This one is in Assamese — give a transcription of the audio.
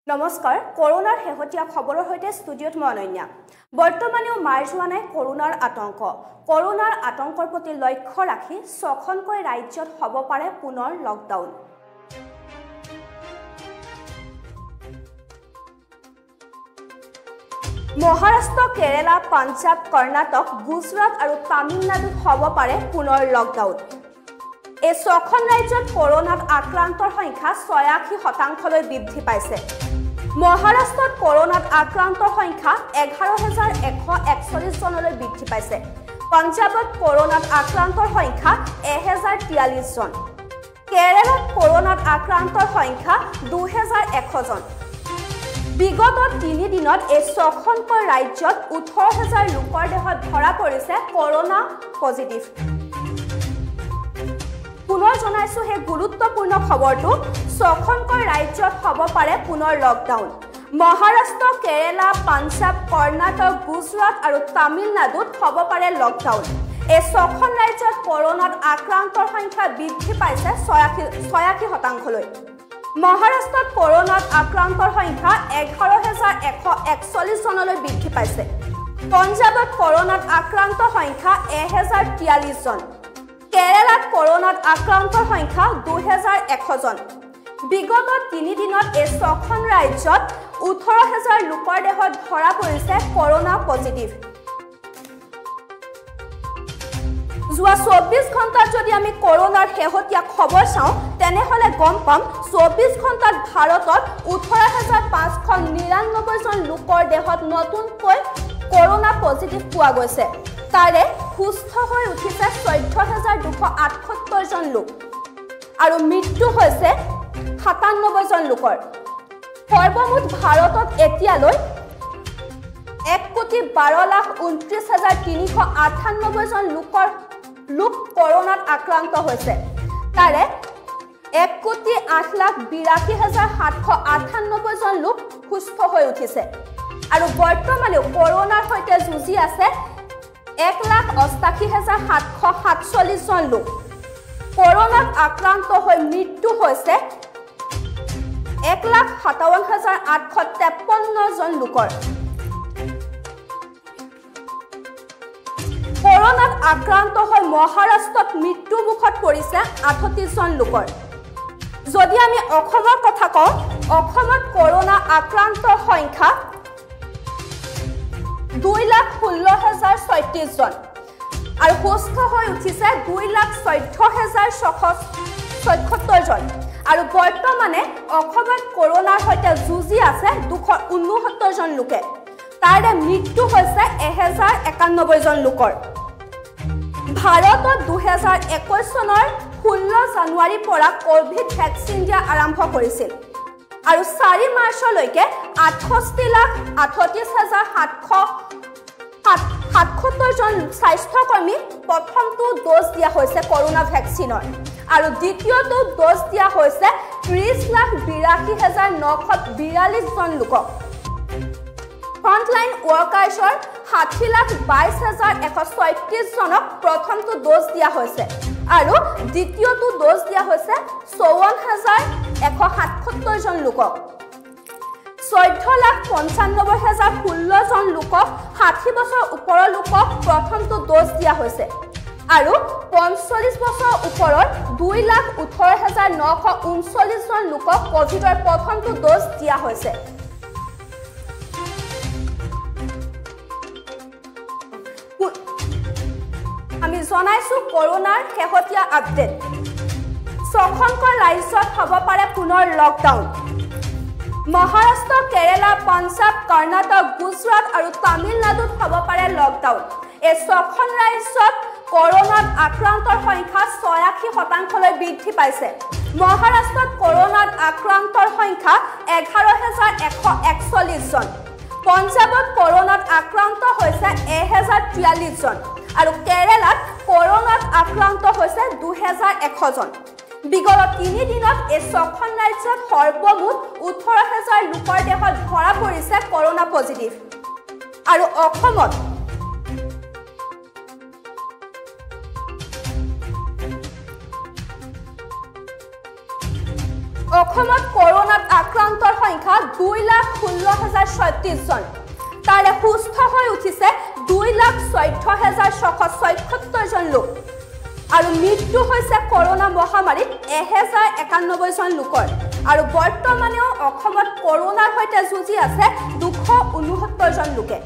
নমস্কাৰ কৰোনাৰ হেহতিয়া খবৰৰ হৈতে ষ্টুডিঅত মই অনন্যা বৰ্তমানেও মাৰ যোৱা নাই কৰোনাৰ আতংকৰ প্ৰতি লক্ষ্য ৰাখি ছখনকৈ ৰাজ্যত হ'ব পাৰে পুনৰ লকডাউন মহাৰাষ্ট্ৰ কেৰালা পাঞ্জাব কৰ্ণাটক গুজৰাট আৰু তামিলনাডুত হ'ব পাৰে পুনৰ লকডাউন এই ছখন ৰাজ্যত কৰোনাত আক্ৰান্তৰ সংখ্যা ৮৬% বৃদ্ধি পাইছে মহাৰাষ্ট্ৰত কৰোনাত আক্ৰান্তৰ সংখ্যা ১১,১৪১ জনলৈ বৃদ্ধি পাইছে পঞ্জাবত কৰোনাত আক্ৰান্তৰ সংখ্যা ১০৪৩ জন কেৰালাত কৰোনাত আক্ৰান্তৰ সংখ্যা ২১০০ জন বিগত ৩ দিনত এই ছখনকৈ ৰাজ্যত ১৮,০০০ লোকৰ দেহত ধৰা পৰিছে কৰোনা পজিটিভ পুনৰ জনাইছো হে গুৰুত্বপূৰ্ণ খবৰটো ছখনকৈ ৰাজ্যত হ'ব পাৰে পুনৰ লকডাউন মহাৰাষ্ট্ৰ কেৰালা পাঞ্জাব কৰ্ণাটক গুজৰাট আৰু তামিলনাডুত হ'ব পাৰে লকডাউন এই ছখন ৰাজ্যত কৰোনাত আক্ৰান্তৰ সংখ্যা বৃদ্ধি পাইছে ৮৬%লৈ মহাৰাষ্ট্ৰত কৰোনাত আক্ৰান্তৰ সংখ্যা ১১,১৪১ জনলৈ বৃদ্ধি পাইছে পঞ্জাবত কৰোনাত আক্ৰান্তৰ সংখ্যা ১০৪৩ জন কেৰালাত কৰোনাত আক্ৰান্তৰ সংখ্যা ২১০০ জন বিগত ৩ দিনত এই ছখন ৰাজ্যত ১৮,০০০ লোকৰ দেহত ধৰা পৰিছে কৰোনা পজিটিভ যোৱা ২৪ ঘণ্টাত যদি আমি কৰোনাৰ শেহতীয়া খবৰ চাওঁ তেনেহলে গম পাম ২৪ ঘণ্টাত ভাৰতত ১৮,৫৯৯ জন লোকৰ দেহত নতুনকৈ কৰোনা পজিটিভ পোৱা গৈছে তাৰে সুস্থ হৈ উঠিছে ১৪,২৭৮ জন লোক আৰু মৃত্যু হৈছে ৯৭ জন লোকৰ সৰ্বমুঠ ভাৰতত এতিয়ালৈ ১,১২,২৯,৩৯৮ জন লোক কৰোনাত আক্ৰান্ত হৈছে তাৰে ১,৮,৮২,৭৯৮ জন লোক সুস্থ হৈ উঠিছে আৰু বৰ্তমানেও কৰোনাৰ সৈতে যুঁজি আছে ১,৮৮,৭৪৭ জন লোক কৰোনাত আক্ৰান্ত হৈ মৃত্যু হৈছে ১,৫৭,৮৫৩ জন লোকৰ কৰোনাত আক্ৰান্ত হৈ মহাৰাষ্ট্ৰত মৃত্যু মুখত পৰিছে ৩৮ জন লোকৰ যদি আমি অসমৰ কথা কওঁ অসমত কৰোনা আক্ৰান্তৰ সংখ্যা ২,১৬,০৩৬ জন আৰু সুস্থ হৈ উঠিছে ২,১৪,৬৭৭ জন আৰু বৰ্তমানে অসমত কৰোনাৰ সৈতে যুঁজি আছে ২৬৯ জন লোকে তাৰে মৃত্যু হৈছে ১,০৯১ জন লোকৰ ভাৰতত ২০২১ চনৰ ১৬ জানুৱাৰীৰ পৰা কোভিড ভেকচিন দিয়া আৰম্ভ কৰিছিল আৰু ৪ মাৰ্চলৈকে ৬৮,৩৭,৭৭ জন স্বাস্থ্যকৰ্মী প্ৰথমটো ড'জ দিয়া হৈছে কৰোনা ভেকচিনৰ আৰু দ্বিতীয়টো ড'জ দিয়া হৈছে ৩০,৮২,৯৪২ জন লোকক ফ্ৰণ্টলাইন ৱৰ্কাৰ্ছৰ ৬০,২২,১৩৬ জনক প্ৰথমটো ড'জ দিয়া হৈছে আৰু দ্বিতীয়টো ড'জ দিয়া হৈছে ৫৪,১৭৭ জন লোকক ১৪,৯৫,০১৬ জন লোকক ৬০ বছৰ ওপৰৰ লোকক প্ৰথমটো ড'জ দিয়া হৈছে আৰু ৪৫ বছৰ ওপৰৰ ২,১৮,৯৩৯ জন লোকক কোভিডৰ প্ৰথমটো ড'জ দিয়া হৈছে আমি জনাইছো কৰোনাৰ শেহতীয়া আপডেট ছখনকৈ ৰাজ্যত হ'ব পাৰে পুনৰ লকডাউন মহাৰাষ্ট্ৰ কেৰালা পাঞ্জাব কৰ্ণাটক গুজৰাট আৰু তামিলনাডুত হ'ব পাৰে লকডাউন এই ছখন ৰাজ্যত কৰোনাত আক্ৰান্তৰ সংখ্যা ৮৬%লৈ বৃদ্ধি পাইছে মহাৰাষ্ট্ৰত কৰোনাত আক্ৰান্তৰ সংখ্যা ১১,১৪১ জন পঞ্জাবত কৰোনাত আক্ৰান্ত হৈছে ১০৪৩ জন আৰু কেৰালাত কৰোনাত আক্ৰান্ত হৈছে ২১০০ জন বিগত ৩ দিনত এই ছখন ৰাজ্যত সৰ্বমুঠ ১৮,০০০ লোকৰ দেহত ধৰা পৰিছে কৰোনা পজিটিভ আৰু অসমত কৰোনাত আক্ৰান্তৰ সংখ্যা 2,16,036 জন তাৰে সুস্থ হৈ উঠিছে 2,14,677 জন লোক আৰু মৃত্যু হৈছে কৰোনা মহামাৰীত 1091 জন লোকৰ আৰু বৰ্তমানেও অসমত কৰোনাৰ সৈতে যুঁজি আছে 269 জন লোকে